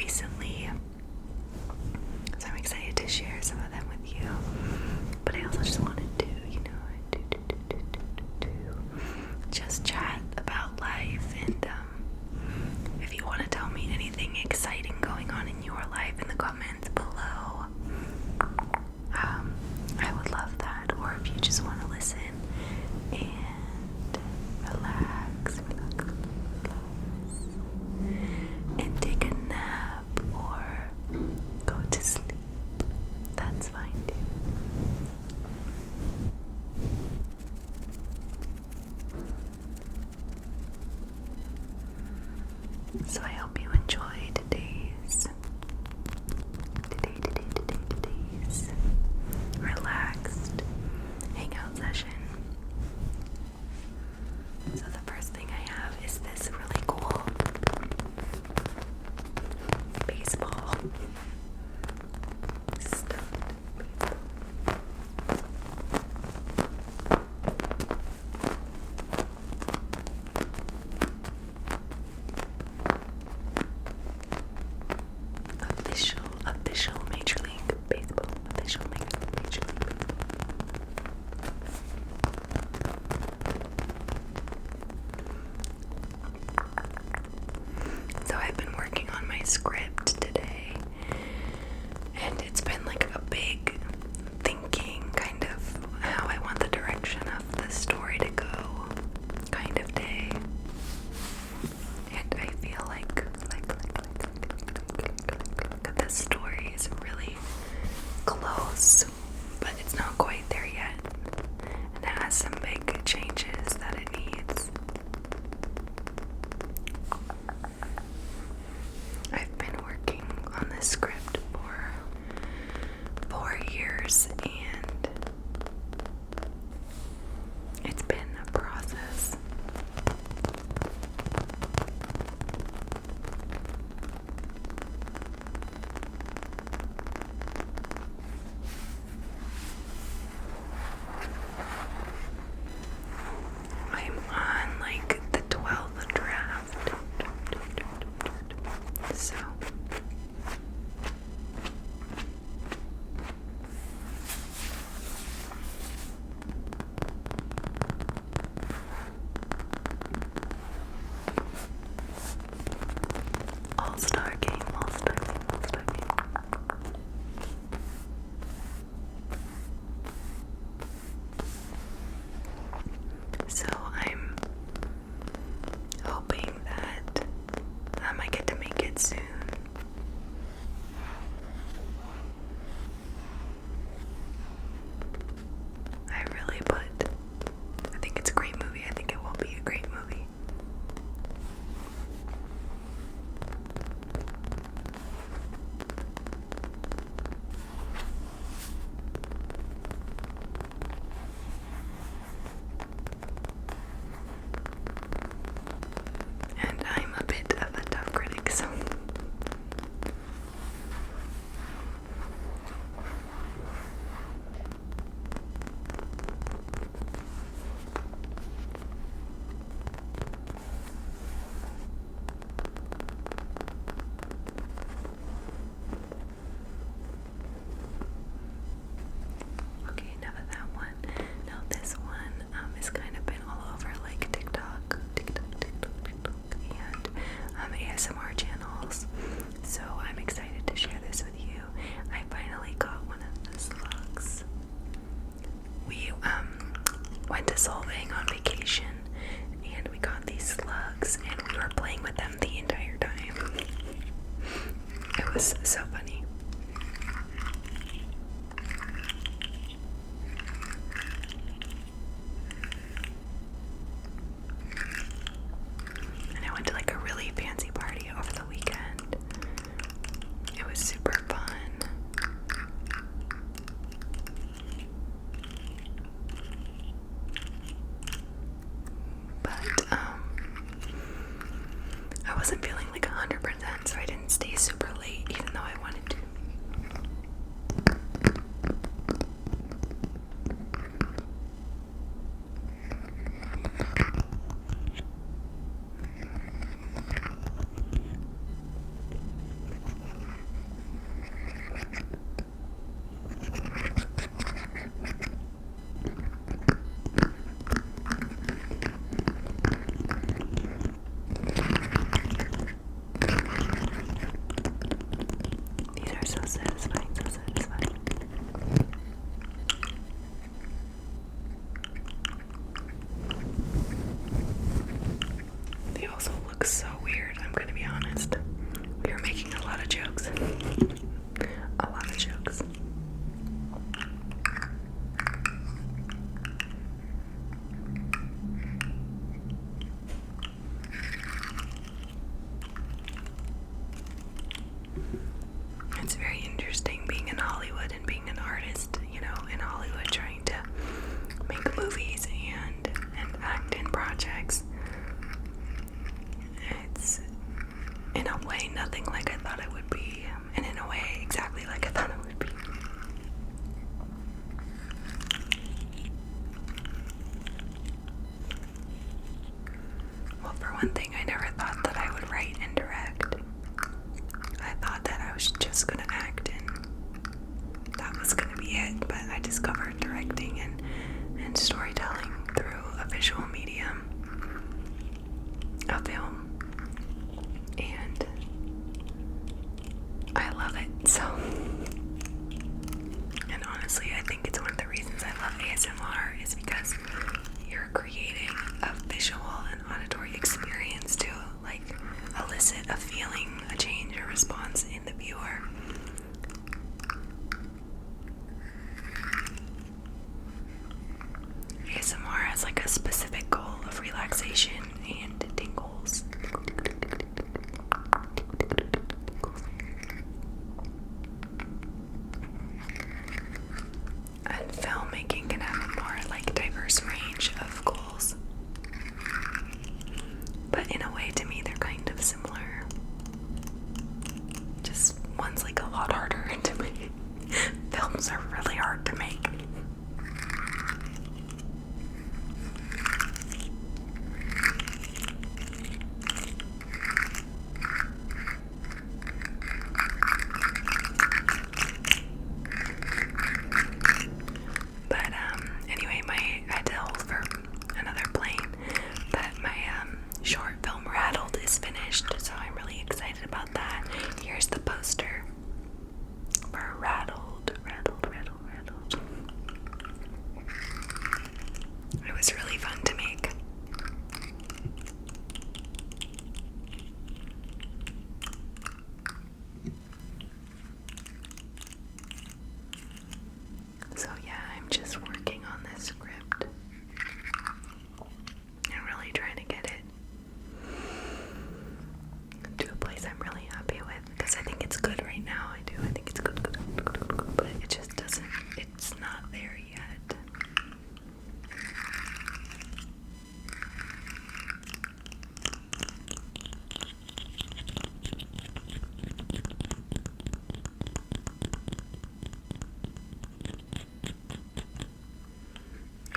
recently. So I'm excited to share some of them with you. But I also just wanted to, just chat about life. And if you want to tell me anything exciting going on in your life in the comments below, I would love that. Or if you just want to listen and relax, and take a nap or go to sleep, that's fine too. So I hope you enjoy today's relaxed hangout session. So the first thing I have is this really cool baseball stuffed baseball. Official Major League Baseball. Official Major League Baseball. So I've been working on my script today, and it's been like a big thinking kind of how I want the direction of the story to go kind of day. And I feel like the story is really close, but it's not quite there yet, and it has some big changes that it needs. I've been working on this script for 4 years, and it's been a process. I'm on like the 12th draft. So All-Star Game. So I'm hoping that I get to make it soon. I think it's a great movie. I think it will be a great movie. And I'm a bit of a tough critic, so okay, enough of that one. Now this one has kind of been all over like TikTok, and ASMR channels. So I'm excited to share this with you. I finally got one of the slugs. We went to Solvang on vacation, and we got these slugs, and we were playing with them the entire time. It was so funny. And I went to like a really fancy party over the weekend. It was super fun. But I wasn't feeling like 100%, so I didn't stay super late, even though I wanted to. honestly nothing like I thought it would be, and in a way, exactly like I thought it would be. Well, for one thing, I never thought that I would write and direct. I thought that I was just gonna act and that was gonna be it, but I discovered directing and storytelling through a visual medium, a film, and I love it so. And honestly, I think it's one of the reasons I love ASMR is because you're creating a visual and auditory experience to like elicit a feeling, a change, a response in the viewer. ASMR has like a specific goal of relaxation and tingles. And filmmaking can have a more like diverse range of goals. But in a way, to me, they're kind of similar. Just one's like a lot harder to make. Films are really hard to make. But anyway, I had to hold for another plane. But my short film Rattled is finished, so I'm really excited about that. Here's the poster for Rattled. It was really fun to make. So yeah, I'm just working on this script and really trying to get it to a place I'm really happy with, because I think it's good right now. I think it's good, but it just doesn't, it's not there yet.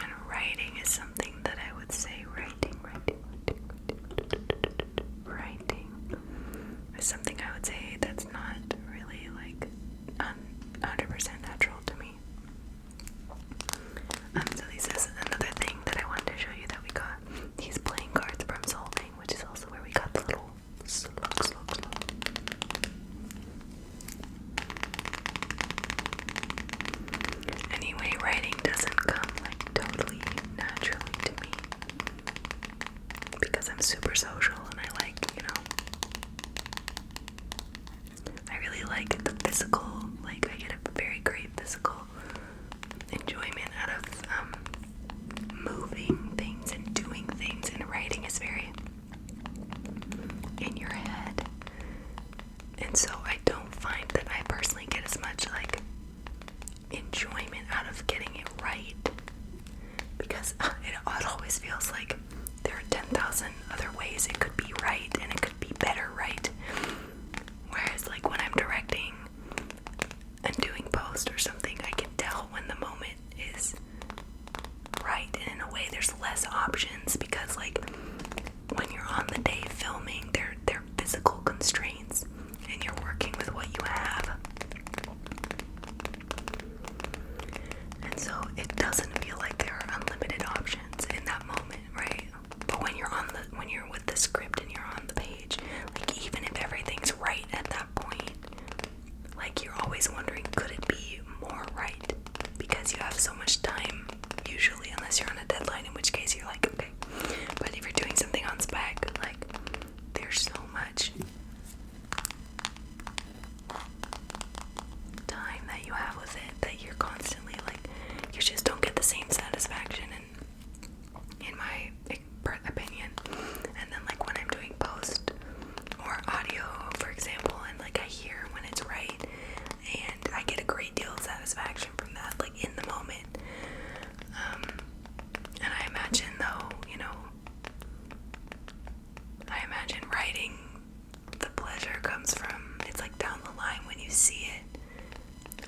And writing is something that I would say writing is something I would say that's not really like 100% natural to me. So this is another thing that I wanted to show you that we got. These playing cards from Solving, which is also where we got the little slug. Anyway, writing doesn't come like totally naturally to me because I'm super social and I like, I really like the physical, like I get a very great physical enjoyment out of moving things and doing things, and writing is very in your head, and so I don't find that I personally get as much like enjoyment out of getting it right, because it always feels like there are 10,000 other ways it could be right and it could be better right. Whereas like when I'm directing and doing post or something, I can tell when the moment is right, and in a way there's less options, because like when you're on the day filming, they're physical constraints and you're working with what you have, and so it doesn't feel like there are unlimited options in that moment, right? But when you're with the script and you're on see it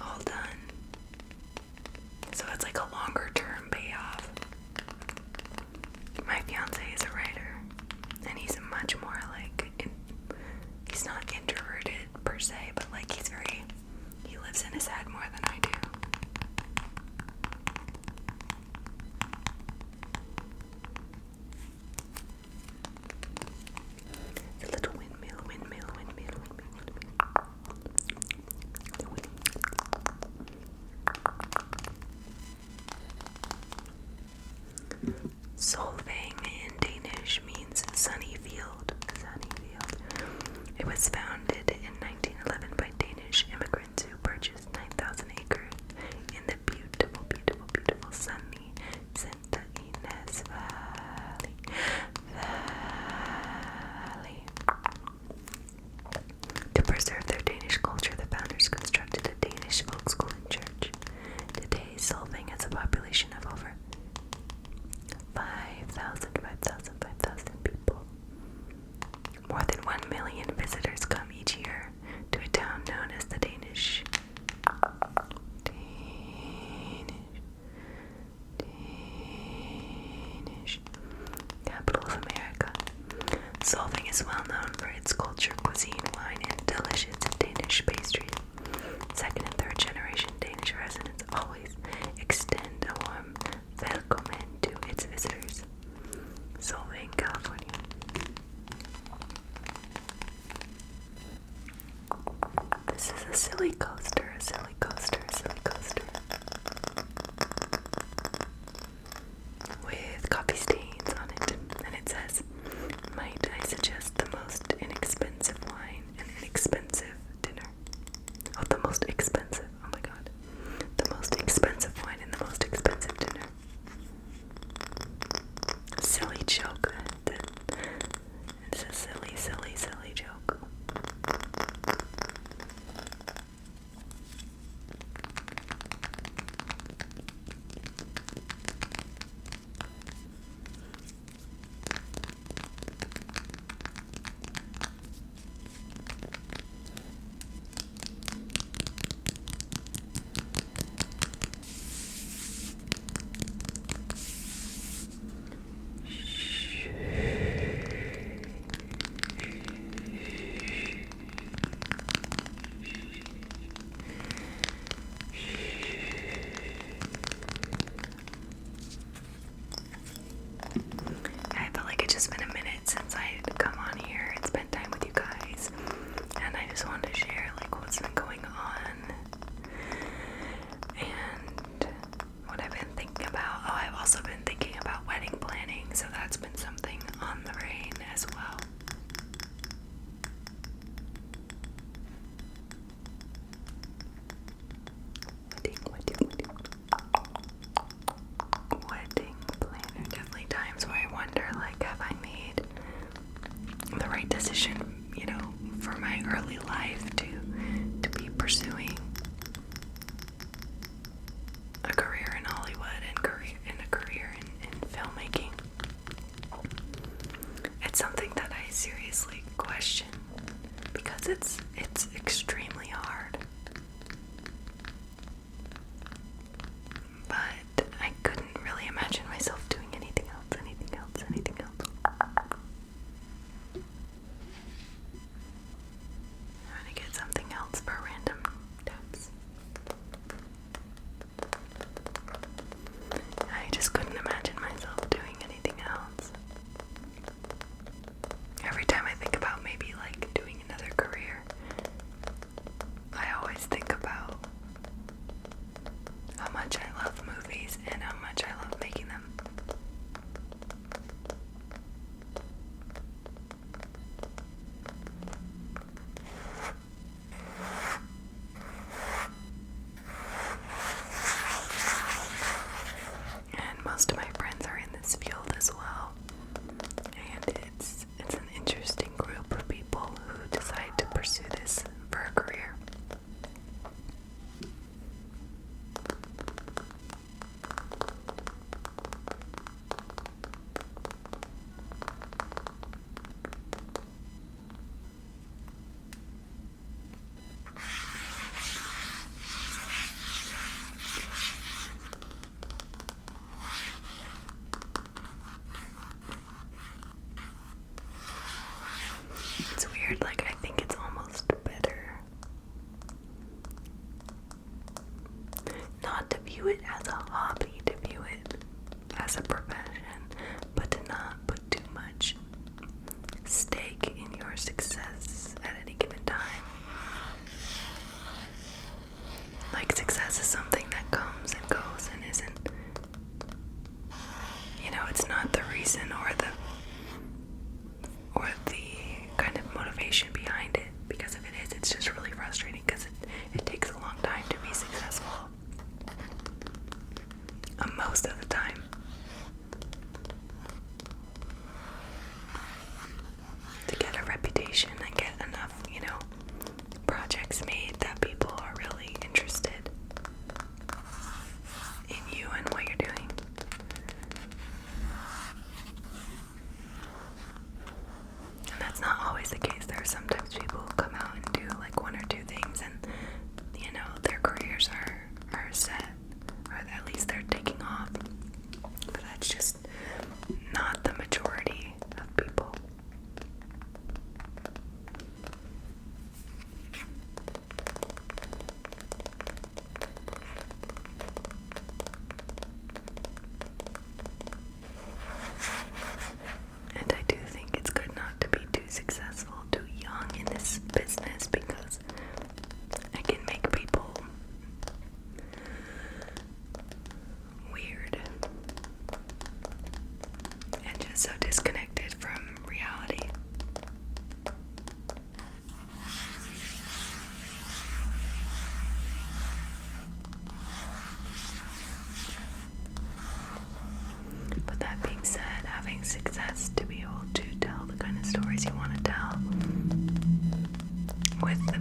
all done. So it's like a longer term payoff. My fiance is a writer, and he's much more like, he's not introverted per se, but like he lives in his head more than I do. The little windmill. Solvang in Danish means sunny field. It was founded in 1911 by Danish immigrants who purchased 9,000 acres in the beautiful sunny Santa Ynez Valley. To preserve their Danish culture, the founders constructed a Danish folk school and church. Today, Solvang has a population of over 5,000 people. More than 1 million visitors come each year to a town known as the Danish capital of America. Solvang is well known for its culture, cuisine, wine, and delicious Danish pastries. Second and third generation Danish residents always extend a warm welcome to its visitors. Solvang, California. This is a silly coaster. With coffee stains on it. And it says, might I suggest the most inexpensive wine and inexpensive dinner? Oh, the most expensive. Oh my god. The most expensive wine and the most expensive dinner. Silly joke. It's a silly joke. I felt like it's just been a minute since I had come on here and spent time with you guys, and I just wanted to share like what's been going on and what I've been thinking about. Oh, I've also been thinking about wedding planning, so that's been something on the brain as well. Wedding planner. Definitely times where I wonder, like, have I made the right decision, for my early life to be pursuing a career in Hollywood and a career in filmmaking. It's something that I seriously question because it's extremely hard. But I couldn't really imagine myself doing anything else. I'm gonna get something else for random taps. I just couldn't imagine myself doing anything else. Every time I think about maybe like doing another career, I weird. Like, I think it's almost better not to view it as a hobby, to view it as a profession, but to not put too much stake in your success at any given time. Like, success is something that comes and goes and isn't, it's not the reason or the kind of motivation behind it. Because if it is, it's just really frustrating because it takes a long time to be successful. Most of the time. To get a reputation and get enough, projects made that people are really interested in you and what you're doing. And that's not always the case. There are sometimes people who come out and do like one or two things and, their careers are set, or at least they're taking off. But that's just not the majority of people. And I do think it's good not to be too successful, too young in this business, because it can make people weird and just so disconnected from reality. But that being said, having success to be able to tell the kind of stories you want to tell with